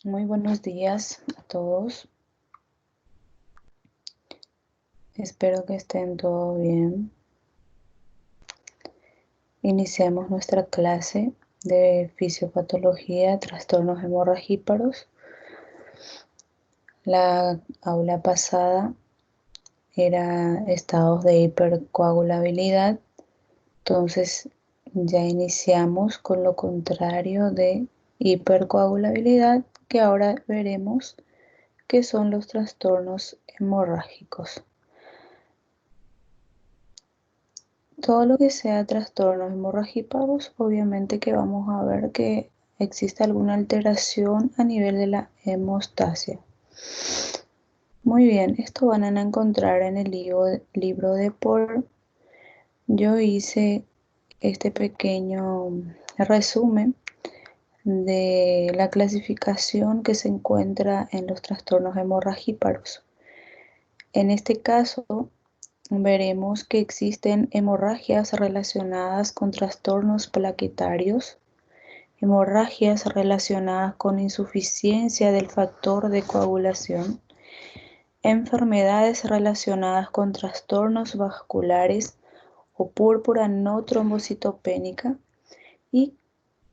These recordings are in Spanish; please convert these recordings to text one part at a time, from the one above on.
Muy buenos días a todos. Espero que estén todo bien. Iniciamos nuestra clase de fisiopatología, trastornos hemorragíparos. La aula pasada era estados de hipercoagulabilidad. Entonces ya iniciamos con lo contrario de hipercoagulabilidad, que ahora veremos que son los trastornos hemorrágicos. Todo lo que sea trastornos hemorragíparos, obviamente que vamos a ver que existe alguna alteración a nivel de la hemostasia. Muy bien, esto van a encontrar en el libro de Paul. Yo hice este pequeño resumen de la clasificación que se encuentra en los trastornos hemorragíparos. En este caso, veremos que existen hemorragias relacionadas con trastornos plaquetarios, hemorragias relacionadas con insuficiencia del factor de coagulación, enfermedades relacionadas con trastornos vasculares o púrpura no trombocitopénica y,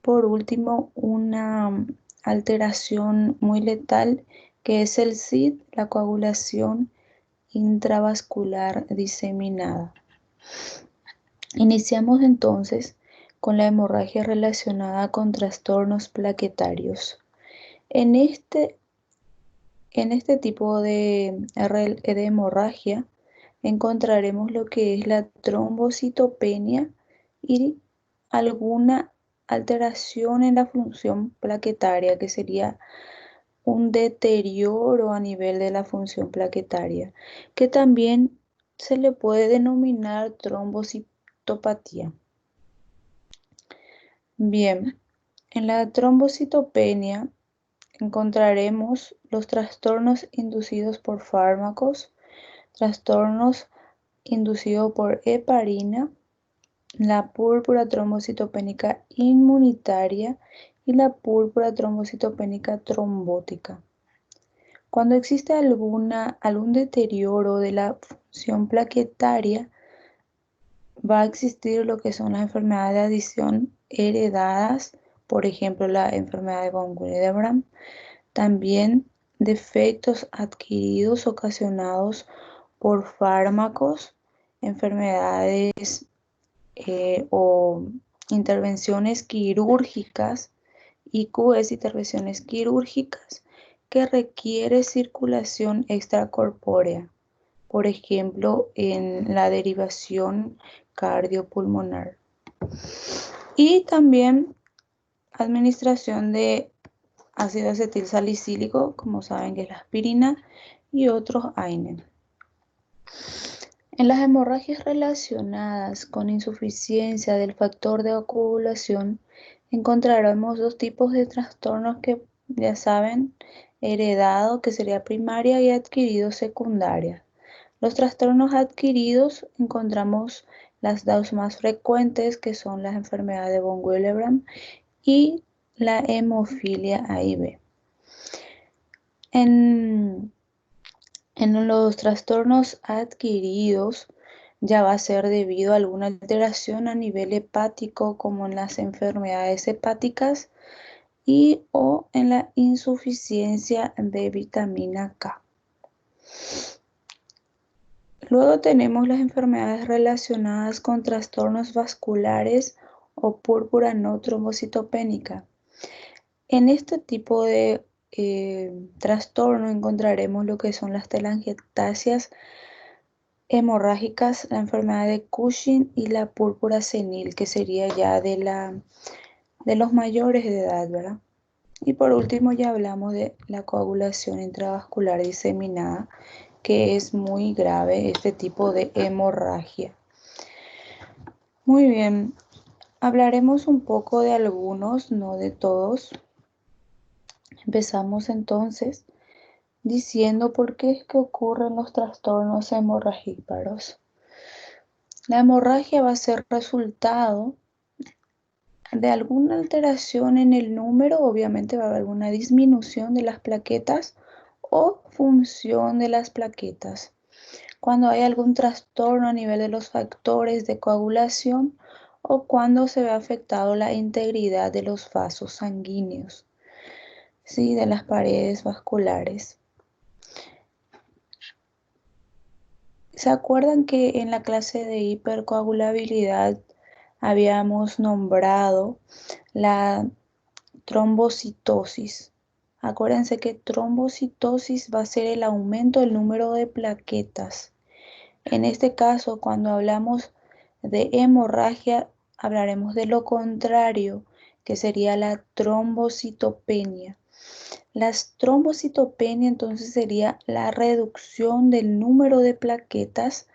por último, una alteración muy letal que es el SID, la coagulación intravascular diseminada. Iniciamos entonces con la hemorragia relacionada con trastornos plaquetarios. En este tipo de hemorragia encontraremos lo que es la trombocitopenia y alguna alteración en la función plaquetaria, que sería un deterioro a nivel de la función plaquetaria, que también se le puede denominar trombocitopatía. Bien, en la trombocitopenia encontraremos los trastornos inducidos por fármacos, trastornos inducidos por heparina, la púrpura trombocitopénica inmunitaria y la púrpura trombocitopénica trombótica. Cuando existe algún deterioro de la función plaquetaria, va a existir lo que son las enfermedades de adición heredadas, por ejemplo, la enfermedad de von Willebrand, también defectos adquiridos ocasionados por fármacos, enfermedades o intervenciones quirúrgicas. IQ es intervenciones quirúrgicas que requiere circulación extracorpórea, por ejemplo, en la derivación cardiopulmonar. Y también administración de ácido acetil salicílico, como saben que es la aspirina, y otros AINE. En las hemorragias relacionadas con insuficiencia del factor de coagulación, encontraremos dos tipos de trastornos que ya saben, heredado, que sería primaria, y adquirido, secundaria. Los trastornos adquiridos encontramos las dos más frecuentes, que son las enfermedades de von Willebrand y la hemofilia A y B. En los trastornos adquiridos ya va a ser debido a alguna alteración a nivel hepático, como en las enfermedades hepáticas y o en la insuficiencia de vitamina K. Luego tenemos las enfermedades relacionadas con trastornos vasculares o púrpura no trombocitopénica. En este tipo de trastorno encontraremos lo que son las telangiectasias hemorrágicas, la enfermedad de Cushing y la púrpura senil, que sería ya de los mayores de edad, ¿verdad? Y por último ya hablamos de la coagulación intravascular diseminada, que es muy grave este tipo de hemorragia. Muy bien, hablaremos un poco de algunos, no de todos. Empezamos entonces diciendo por qué es que ocurren los trastornos hemorragíparos. La hemorragia va a ser resultado de alguna alteración en el número, obviamente va a haber alguna disminución de las plaquetas o función de las plaquetas. Cuando hay algún trastorno a nivel de los factores de coagulación o cuando se ve afectado la integridad de los vasos sanguíneos, ¿sí? De las paredes vasculares. ¿Se acuerdan que en la clase de hipercoagulabilidad habíamos nombrado la trombocitosis? Acuérdense que trombocitosis va a ser el aumento del número de plaquetas. En este caso, cuando hablamos de hemorragia, hablaremos de lo contrario, que sería la trombocitopenia. La trombocitopenia entonces sería la reducción del número de plaquetas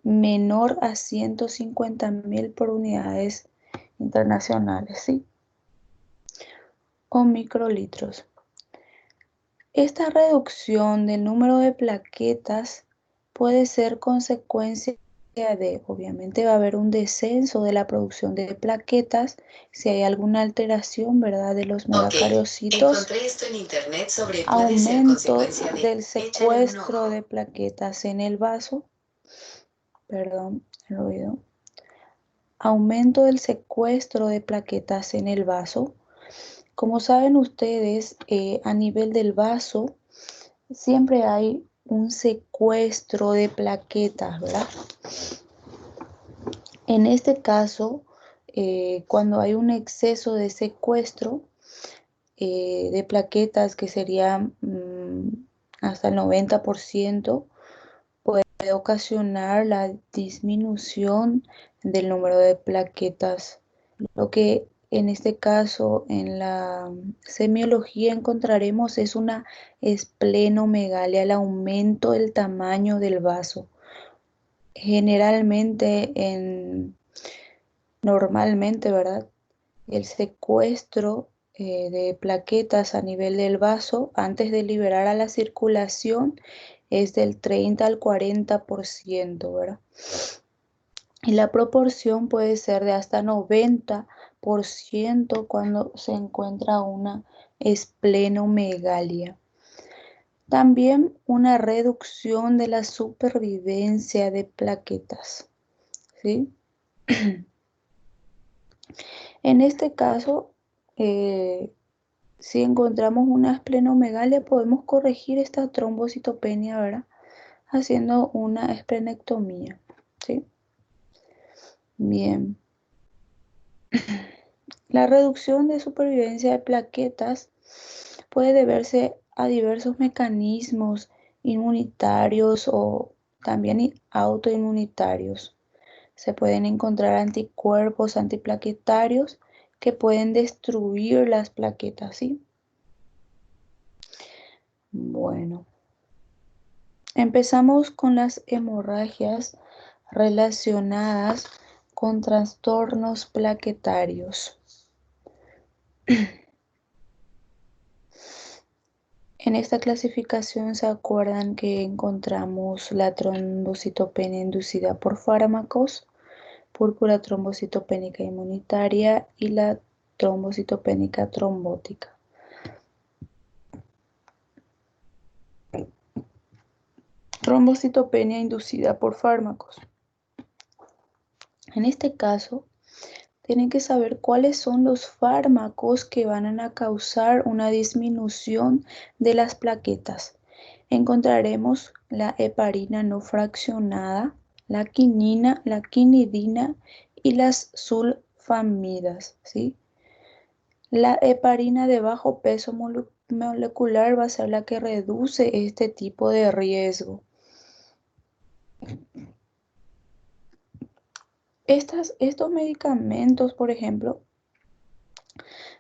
menor a 150.000 por unidades internacionales, ¿sí? O microlitros. Esta reducción del número de plaquetas puede ser consecuencia de, obviamente va a haber un descenso de la producción de plaquetas, si hay alguna alteración, ¿verdad?, de los megacariocitos. Encontré esto en internet sobre puede ser Aumento consecuencia de, del échale un secuestro ojo. de plaquetas en el vaso, perdón, el ruido. Aumento del secuestro de plaquetas en el vaso. Como saben ustedes, a nivel del vaso siempre hay un secuestro de plaquetas, ¿verdad? En este caso, cuando hay un exceso de secuestro de plaquetas, que sería hasta el 90%, puede ocasionar la disminución del número de plaquetas. Lo que en este caso en la semiología encontraremos es una esplenomegalia, el aumento del tamaño del vaso. Generalmente, normalmente, ¿verdad? El secuestro de plaquetas a nivel del vaso antes de liberar a la circulación es del 30 al 40%, ¿verdad? Y la proporción puede ser de hasta 90% cuando se encuentra una esplenomegalia. También una reducción de la supervivencia de plaquetas, ¿sí? En este caso, si encontramos una esplenomegalia, podemos corregir esta trombocitopenia, ¿verdad?, haciendo una esplenectomía, ¿sí? Bien. La reducción de supervivencia de plaquetas puede deberse a diversos mecanismos inmunitarios o también autoinmunitarios. Se pueden encontrar anticuerpos antiplaquetarios que pueden destruir las plaquetas, ¿sí? Bueno, empezamos con las hemorragias relacionadas con trastornos plaquetarios. En esta clasificación se acuerdan que encontramos la trombocitopenia inducida por fármacos, púrpura trombocitopénica inmunitaria y la trombocitopénica trombótica. Trombocitopenia inducida por fármacos. En este caso, tienen que saber cuáles son los fármacos que van a causar una disminución de las plaquetas. Encontraremos la heparina no fraccionada, la quinina, la quinidina y las sulfamidas, ¿sí? La heparina de bajo peso molecular va a ser la que reduce este tipo de riesgo. Estos medicamentos, por ejemplo,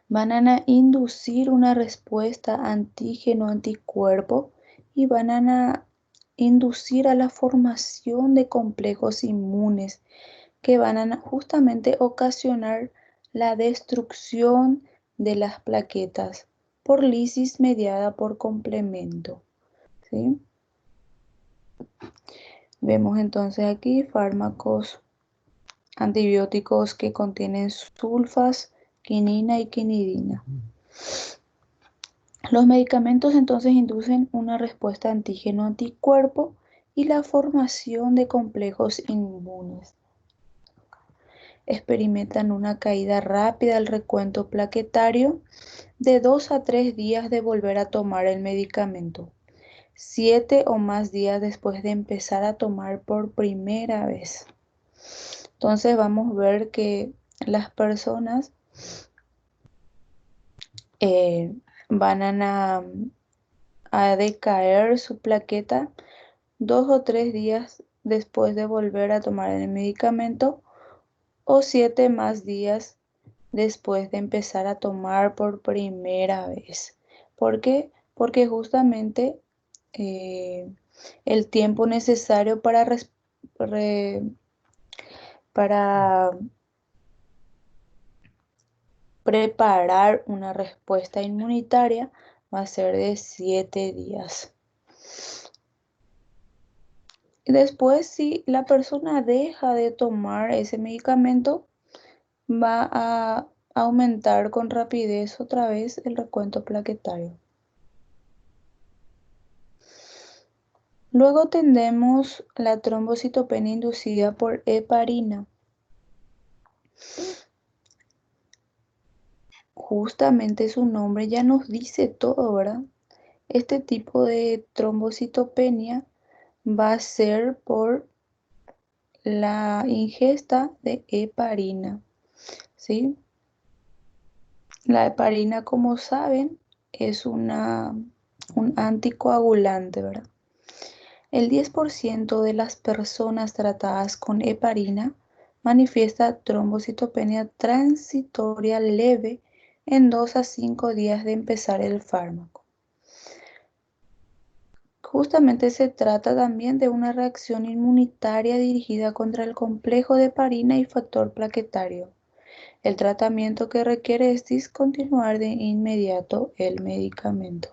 van a inducir una respuesta antígeno-anticuerpo y van a inducir a la formación de complejos inmunes que van a justamente ocasionar la destrucción de las plaquetas por lisis mediada por complemento, ¿sí? Vemos entonces aquí fármacos antibióticos que contienen sulfas, quinina y quinidina. Los medicamentos entonces inducen una respuesta antígeno-anticuerpo y la formación de complejos inmunes. Experimentan una caída rápida del recuento plaquetario de 2 a 3 días de volver a tomar el medicamento, 7 o más días después de empezar a tomar por primera vez. Entonces vamos a ver que las personas van a decaer su plaqueta 2 o 3 días después de volver a tomar el medicamento o 7 más días después de empezar a tomar por primera vez. ¿Por qué? Porque justamente el tiempo necesario para preparar una respuesta inmunitaria va a ser de 7 días. Y después, si la persona deja de tomar ese medicamento, va a aumentar con rapidez otra vez el recuento plaquetario. Luego tenemos la trombocitopenia inducida por heparina. Justamente su nombre ya nos dice todo, ¿verdad? Este tipo de trombocitopenia va a ser por la ingesta de heparina, ¿sí? La heparina, como saben, es un anticoagulante, ¿verdad? El 10% de las personas tratadas con heparina manifiesta trombocitopenia transitoria leve en 2 a 5 días de empezar el fármaco. Justamente se trata también de una reacción inmunitaria dirigida contra el complejo de heparina y factor plaquetario. El tratamiento que requiere es discontinuar de inmediato el medicamento.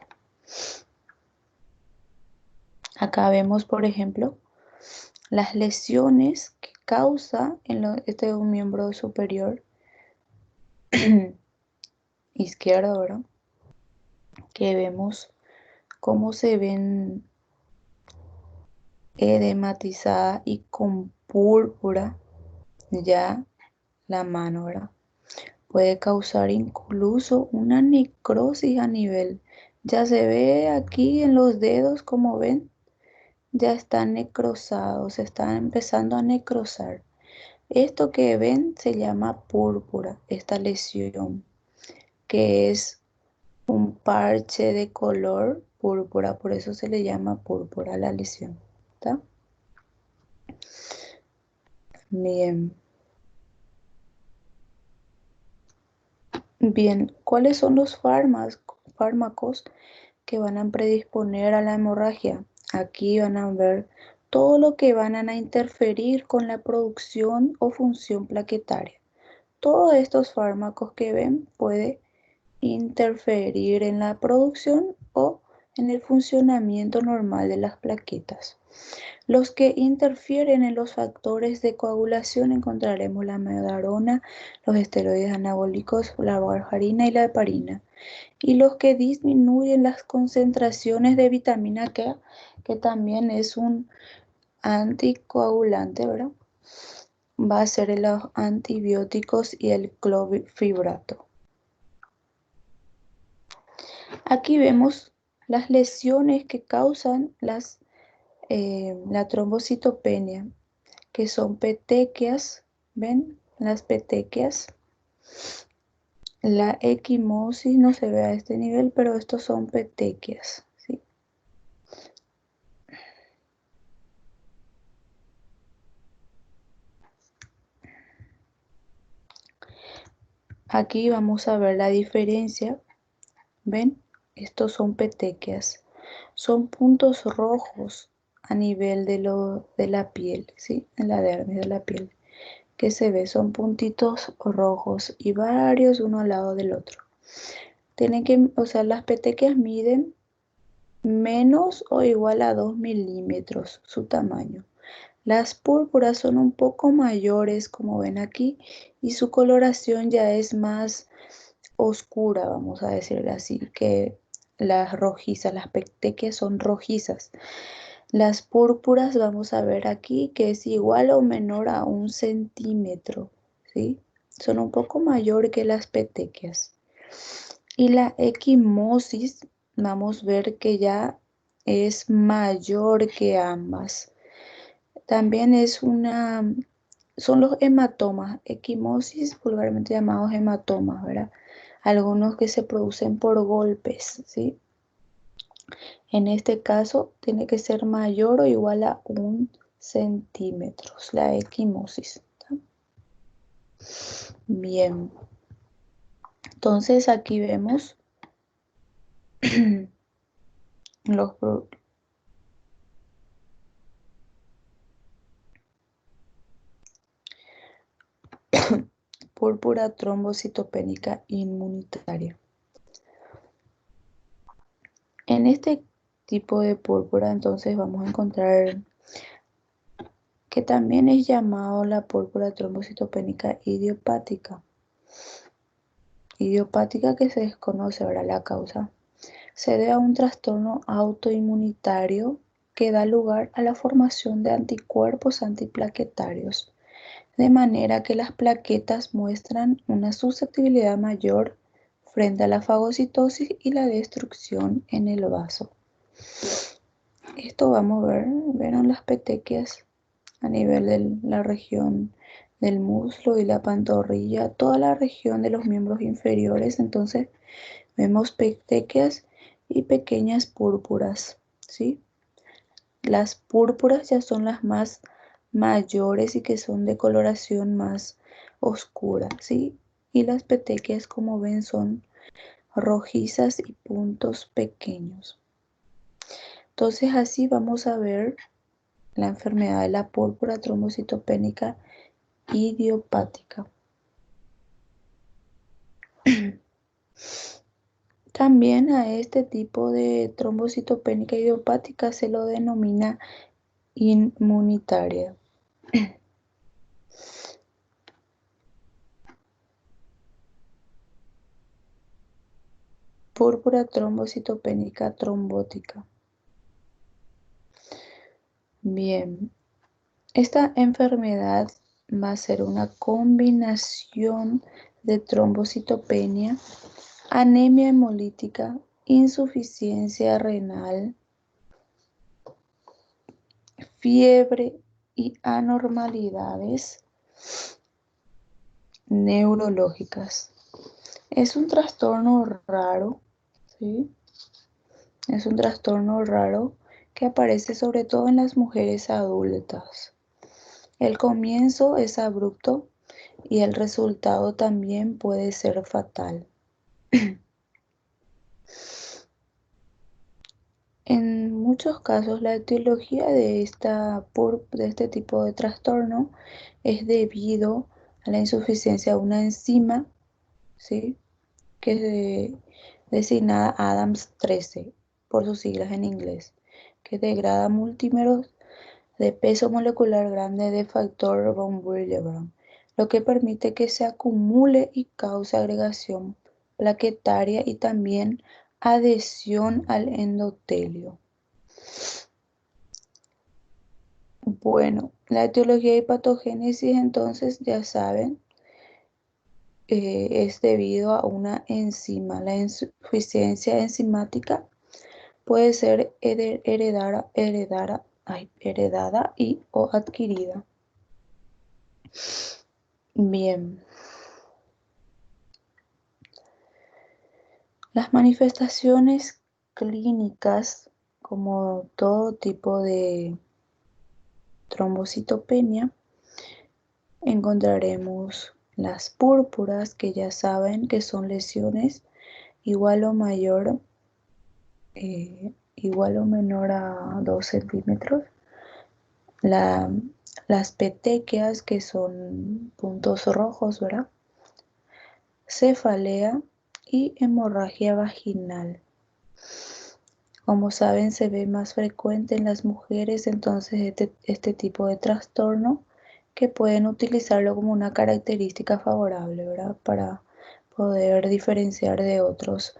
Acá vemos, por ejemplo, las lesiones que causa este es un miembro superior izquierdo, ¿verdad? Que vemos cómo se ven edematizada y con púrpura ya la mano, ¿verdad? Puede causar incluso una necrosis a nivel. Ya se ve aquí en los dedos, como ven, ya están necrosados, se están empezando a necrosar. Esto que ven se llama púrpura, esta lesión, que es un parche de color púrpura, por eso se le llama púrpura a la lesión. ¿Está? Bien. Bien, ¿cuáles son los fármacos que van a predisponer a la hemorragia? Aquí van a ver todo lo que van a interferir con la producción o función plaquetaria. Todos estos fármacos que ven pueden interferir en la producción o en el funcionamiento normal de las plaquetas. Los que interfieren en los factores de coagulación encontraremos la amiodarona, los esteroides anabólicos, la warfarina y la heparina. Y los que disminuyen las concentraciones de vitamina K, que también es un anticoagulante, ¿verdad? Va a ser los antibióticos y el clofibrato. Aquí vemos las lesiones que causan la trombocitopenia, que son petequias, ¿ven? Las petequias. La equimosis no se ve a este nivel, pero estos son petequias, ¿sí? Aquí vamos a ver la diferencia, ¿ven? Estos son petequias, son puntos rojos a nivel de la piel, ¿sí? En la dermis de la piel, que se ve, son puntitos rojos y varios uno al lado del otro. O sea, las petequias miden menos o igual a 2 milímetros su tamaño. Las púrpuras son un poco mayores, como ven aquí, y su coloración ya es más oscura, vamos a decirlo así, que las rojizas, las petequias son rojizas. Las púrpuras vamos a ver aquí que es igual o menor a 1 centímetro, ¿sí? Son un poco mayor que las petequias. Y la equimosis, vamos a ver que ya es mayor que ambas. También son los hematomas, equimosis, vulgarmente llamados hematomas, ¿verdad? Algunos que se producen por golpes, ¿sí? En este caso, tiene que ser mayor o igual a 1 centímetro, la equimosis. ¿Tá? Bien. Entonces, aquí vemos los púrpura trombocitopénica inmunitaria. En este tipo de púrpura, entonces, vamos a encontrar que también es llamado la púrpura trombocitopénica idiopática. Idiopática que se desconoce ahora la causa. Se debe a un trastorno autoinmunitario que da lugar a la formación de anticuerpos antiplaquetarios, de manera que las plaquetas muestran una susceptibilidad mayor frente a la fagocitosis y la destrucción en el vaso. Esto vamos a ver, verán las petequias a nivel de la región del muslo y la pantorrilla, toda la región de los miembros inferiores. Entonces vemos petequias y pequeñas púrpuras, ¿sí? Las púrpuras ya son las más mayores y que son de coloración más oscura, ¿sí? Y las petequias, como ven, son rojizas y puntos pequeños. Entonces así vamos a ver la enfermedad de la púrpura trombocitopénica idiopática. También a este tipo de trombocitopénica idiopática se lo denomina inmunitaria. Púrpura trombocitopénica trombótica. Bien, esta enfermedad va a ser una combinación de trombocitopenia, anemia hemolítica, insuficiencia renal, fiebre y anormalidades neurológicas. Es un trastorno raro, ¿sí? Es un trastorno raro que aparece sobre todo en las mujeres adultas. El comienzo es abrupto y el resultado también puede ser fatal. En muchos casos, la etiología de este tipo de trastorno es debido a la insuficiencia de una enzima, ¿sí? Que es designada ADAMS13 por sus siglas en inglés, que degrada multímeros de peso molecular grande de factor von Willebrand, lo que permite que se acumule y cause agregación plaquetaria y también adhesión al endotelio. Bueno, la etiología y patogénesis entonces ya saben, es debido a una enzima. La insuficiencia enzimática puede ser heredada y o adquirida. Bien. Las manifestaciones clínicas, como todo tipo de trombocitopenia, encontraremos las púrpuras, que ya saben que son lesiones igual o mayor, igual o menor a 2 centímetros. Las petequias, que son puntos rojos, ¿verdad? Cefalea y hemorragia vaginal. Como saben, se ve más frecuente en las mujeres, entonces este tipo de trastorno que pueden utilizarlo como una característica favorable, ¿verdad? Para poder diferenciar de otras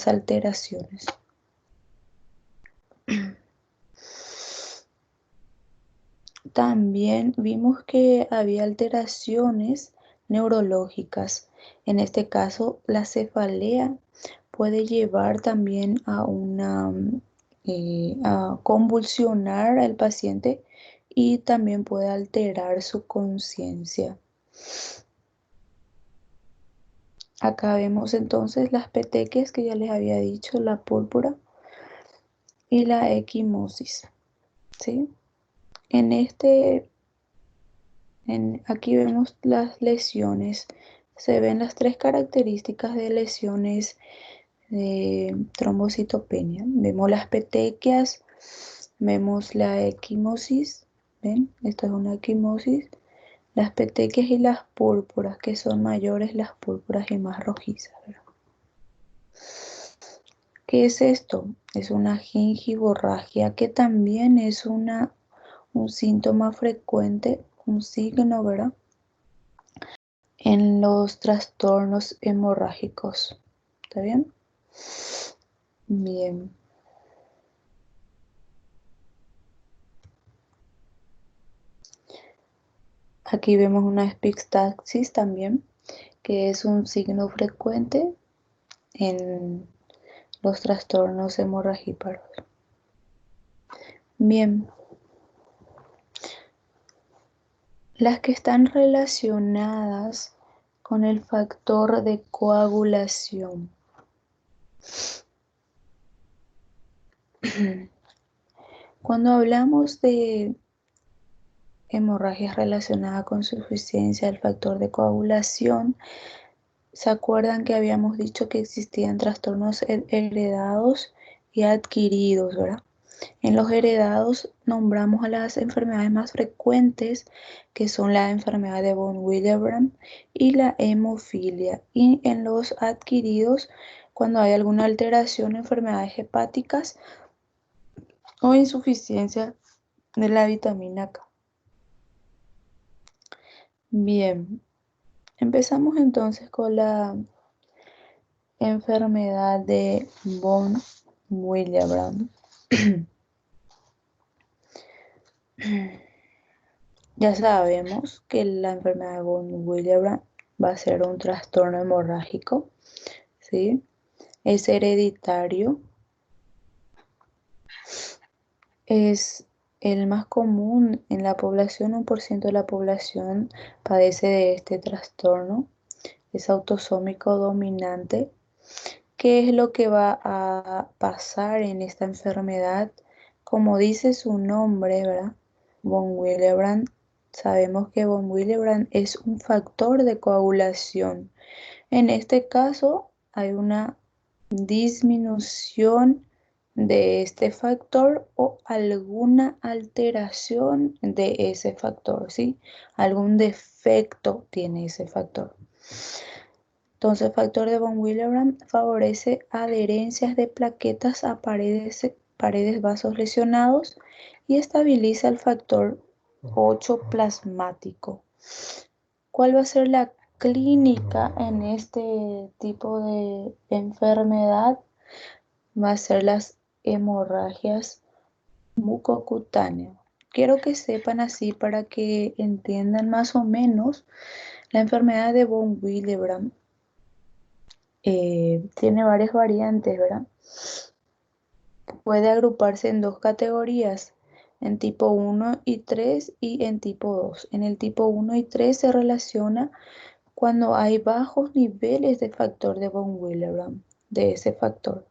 alteraciones. También vimos que había alteraciones neurológicas. En este caso, la cefalea puede llevar también a convulsionar al paciente y también puede alterar su conciencia. Acá vemos entonces las petequias que ya les había dicho, la púrpura y la equimosis, ¿sí? Aquí vemos las lesiones. Se ven las tres características de lesiones de trombocitopenia. Vemos las petequias, vemos la equimosis, ¿ven? Esto es una equimosis. Las petequias y las púrpuras, que son mayores las púrpuras y más rojizas, ¿verdad? ¿Qué es esto? Es una gingivorragia que también es un síntoma frecuente, un signo, ¿verdad? En los trastornos hemorrágicos. ¿Está bien? Bien. Aquí vemos una epistaxis también, que es un signo frecuente en los trastornos hemorragíparos. Bien. Las que están relacionadas con el factor de coagulación. Cuando hablamos de hemorragias relacionadas con suficiencia del factor de coagulación, ¿se acuerdan que habíamos dicho que existían trastornos heredados y adquiridos, verdad? En los heredados nombramos a las enfermedades más frecuentes, que son la enfermedad de von Willebrand y la hemofilia. Y en los adquiridos, cuando hay alguna alteración, enfermedades hepáticas o insuficiencia de la vitamina K. Bien, empezamos entonces con la enfermedad de von Willebrand. Ya sabemos que la enfermedad de von Willebrand va a ser un trastorno hemorrágico, ¿sí? Es hereditario, es el más común en la población, 1% de la población padece de este trastorno, es autosómico dominante. ¿Qué es lo que va a pasar en esta enfermedad? Como dice su nombre, ¿verdad? Von Willebrand. Sabemos que von Willebrand es un factor de coagulación. En este caso hay una disminución de este factor o alguna alteración de ese factor, ¿sí? Algún defecto tiene ese factor. Entonces, el factor de von Willebrand favorece adherencias de plaquetas a paredes vasos lesionados y estabiliza el factor 8 plasmático. ¿Cuál va a ser la clínica en este tipo de enfermedad? Va a ser las hemorragias mucocutáneas. Quiero que sepan así para que entiendan más o menos la enfermedad de von Willebrand. Tiene varias variantes, ¿verdad? Puede agruparse en dos categorías, en tipo 1 y 3 y en tipo 2. En el tipo 1 y 3 se relaciona cuando hay bajos niveles de factor de von Willebrand, de ese factor.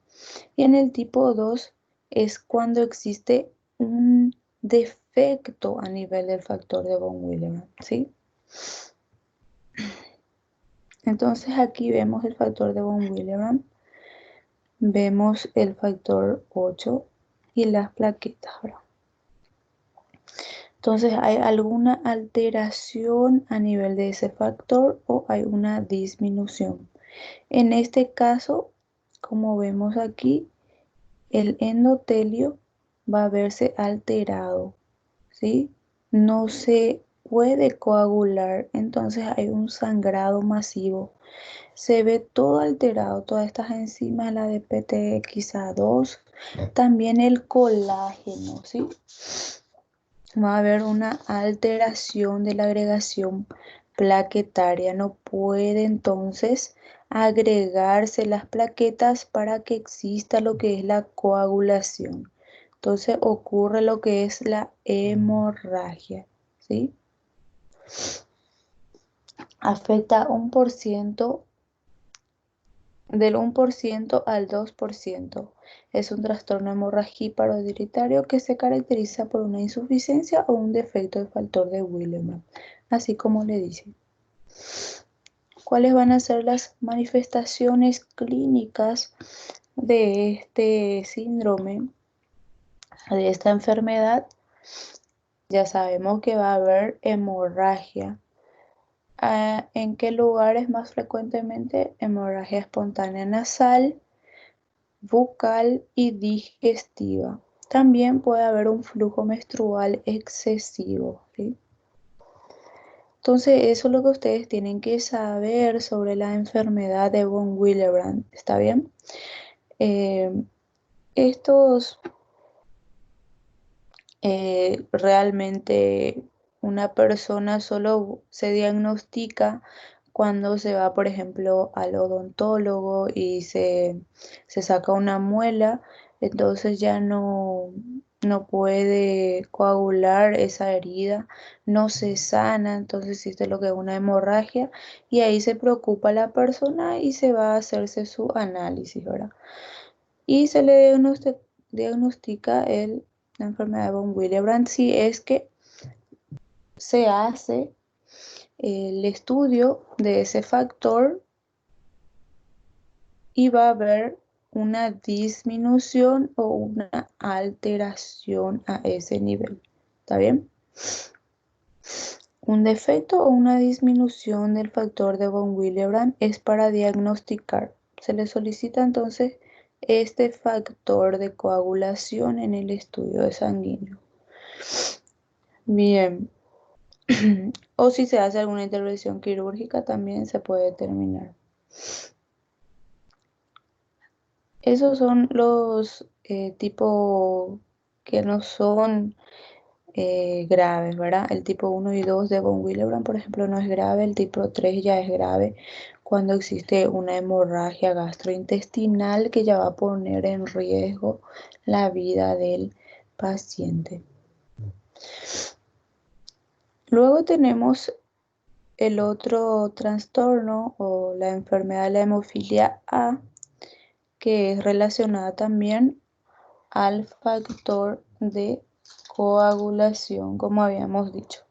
Y en el tipo 2 es cuando existe un defecto a nivel del factor de von Willebrand, ¿sí? Entonces aquí vemos el factor de von Willebrand, vemos el factor 8 y las plaquetas, ¿verdad? Entonces, ¿hay alguna alteración a nivel de ese factor o hay una disminución? En este caso, como vemos aquí, el endotelio va a verse alterado, ¿sí? No se puede coagular, entonces hay un sangrado masivo. Se ve todo alterado, todas estas enzimas, la de PTXA2, también el colágeno, ¿sí? Va a haber una alteración de la agregación plaquetaria. No puede entonces agregarse las plaquetas para que exista lo que es la coagulación. Entonces ocurre lo que es la hemorragia, ¿sí? Afecta un por ciento, del 1% al 2%. Es un trastorno hemorrágico que se caracteriza por una insuficiencia o un defecto del factor de Willebrand, así como le dicen. ¿Cuáles van a ser las manifestaciones clínicas de este síndrome, de esta enfermedad? Ya sabemos que va a haber hemorragia. ¿En qué lugares más frecuentemente? Hemorragia espontánea nasal, bucal y digestiva. También puede haber un flujo menstrual excesivo, ¿sí? Entonces, eso es lo que ustedes tienen que saber sobre la enfermedad de von Willebrand. ¿Está bien? Eh, estos realmente una persona solo se diagnostica cuando se va, por ejemplo, al odontólogo y se saca una muela, entonces ya no puede coagular esa herida, no se sana, entonces existe lo que es una hemorragia y ahí se preocupa la persona y se va a hacerse su análisis, ¿verdad? Y se le diagnostica la enfermedad de von Willebrand si es que se hace el estudio de ese factor y va a haber una disminución o una alteración a ese nivel. ¿Está bien? Un defecto o una disminución del factor de von Willebrand es para diagnosticar. Se le solicita entonces este factor de coagulación en el estudio de sanguíneo. Bien. O si se hace alguna intervención quirúrgica también se puede determinar. Esos son los tipos que no son graves, ¿verdad? El tipo 1 y 2 de von Willebrand, por ejemplo, no es grave. El tipo 3 ya es grave cuando existe una hemorragia gastrointestinal que ya va a poner en riesgo la vida del paciente. Luego tenemos el otro trastorno o la enfermedad de la hemofilia A, que es relacionada también al factor de coagulación, como habíamos dicho.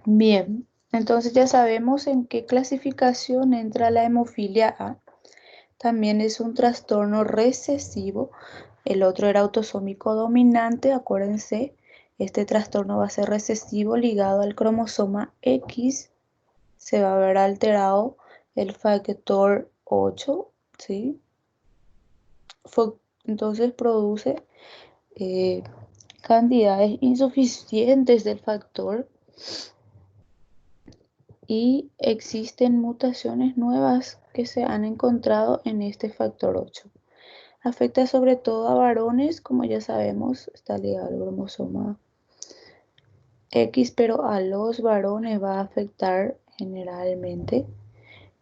Bien, entonces ya sabemos en qué clasificación entra la hemofilia A. También es un trastorno recesivo. El otro era autosómico dominante, acuérdense. Este trastorno va a ser recesivo ligado al cromosoma X. Se va a ver alterado el factor 8, ¿sí? Entonces produce eh, cantidades insuficientes del factor y existen mutaciones nuevas que se han encontrado en este factor 8. Afecta sobre todo a varones, como ya sabemos, está ligado al cromosoma X, pero a los varones va a afectar generalmente.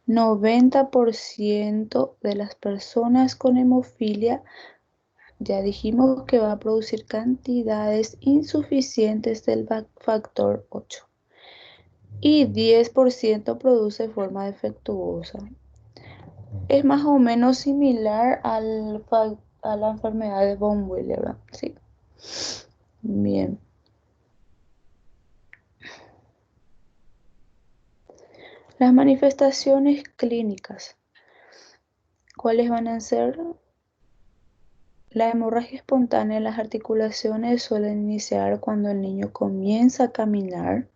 90% de las personas con hemofilia ya dijimos que va a producir cantidades insuficientes del factor 8 y 10% produce forma defectuosa. Es más o menos similar a la enfermedad de von Willebrand, ¿sí? Bien. Las manifestaciones clínicas. ¿Cuáles van a ser? La hemorragia espontánea en las articulaciones suele iniciar cuando el niño comienza a caminar.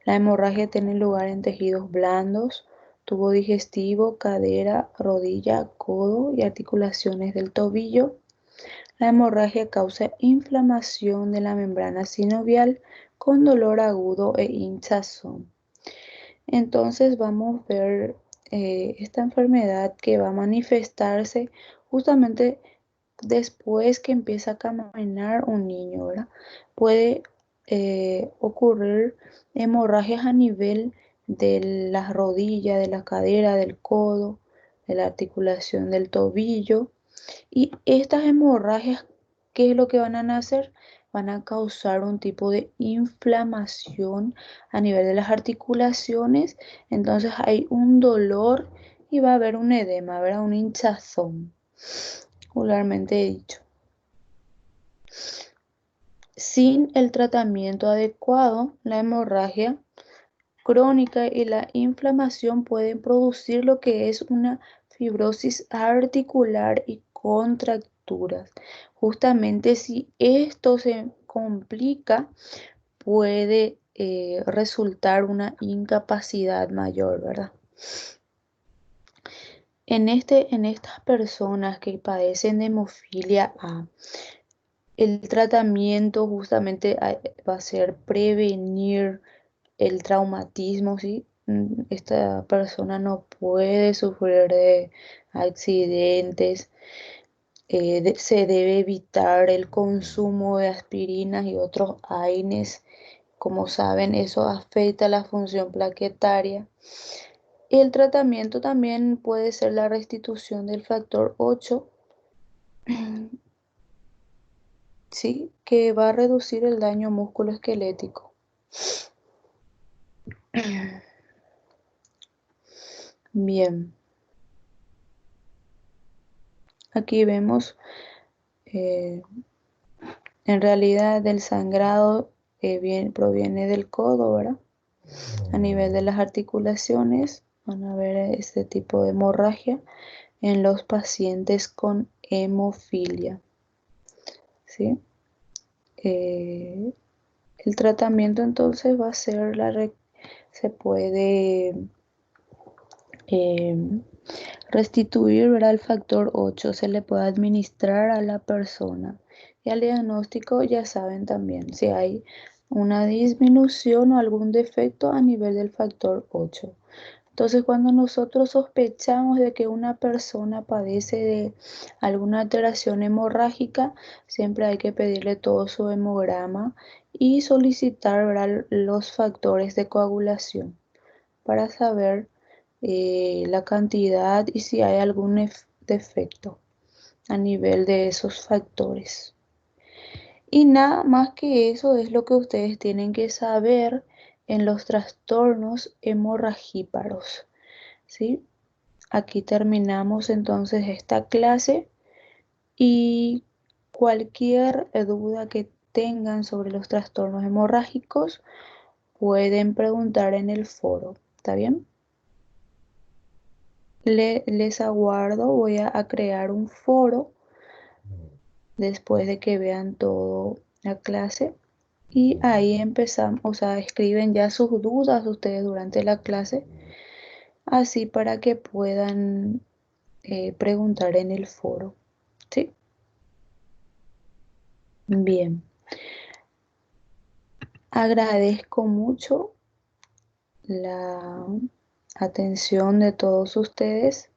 La hemorragia tiene lugar en tejidos blandos, tubo digestivo, cadera, rodilla, codo y articulaciones del tobillo. La hemorragia causa inflamación de la membrana sinovial con dolor agudo e hinchazón. Entonces vamos a ver esta enfermedad que va a manifestarse justamente después que empieza a caminar un niño, ¿verdad? Puede ocurrir hemorragias a nivel de las rodillas, de la cadera, del codo, de la articulación del tobillo. Y estas hemorragias, ¿qué es lo que van a hacer? Van a causar un tipo de inflamación a nivel de las articulaciones. Entonces hay un dolor y va a haber un edema, ¿verdad? Un hinchazón, vulgarmente dicho. Sin el tratamiento adecuado, la hemorragia crónica y la inflamación pueden producir lo que es una fibrosis articular y contracturas. Justamente si esto se complica, puede resultar una incapacidad mayor, ¿verdad? En estas personas que padecen de hemofilia A, el tratamiento justamente va a ser prevenir el traumatismo, ¿sí? Esta persona no puede sufrir de accidentes, se debe evitar el consumo de aspirinas y otros AINES. Como saben, eso afecta la función plaquetaria. Y el tratamiento también puede ser la restitución del factor 8, ¿sí? Que va a reducir el daño musculoesquelético. Bien, aquí vemos eh, en realidad el sangrado proviene del codo, ¿verdad? A nivel de las articulaciones van a ver este tipo de hemorragia en los pacientes con hemofilia, ¿sí? Eh, el tratamiento entonces va a ser se puede eh, restituir, ¿verdad? El factor 8 se le puede administrar a la persona. Y al diagnóstico ya saben también si hay una disminución o algún defecto a nivel del factor 8. Entonces, cuando nosotros sospechamos de que una persona padece de alguna alteración hemorrágica, siempre hay que pedirle todo su hemograma y solicitar, ¿verdad?, los factores de coagulación para saber la cantidad y si hay algún defecto a nivel de esos factores. Y nada más que eso es lo que ustedes tienen que saber en los trastornos hemorragíparos, ¿sí? Aquí terminamos entonces esta clase y cualquier duda que tengan sobre los trastornos hemorrágicos pueden preguntar en el foro, ¿está bien? Les aguardo, voy a crear un foro después de que vean toda la clase y ahí empezamos, o sea, escriben ya sus dudas ustedes durante la clase, así para que puedan preguntar en el foro, ¿sí? Bien, agradezco mucho la atención de todos ustedes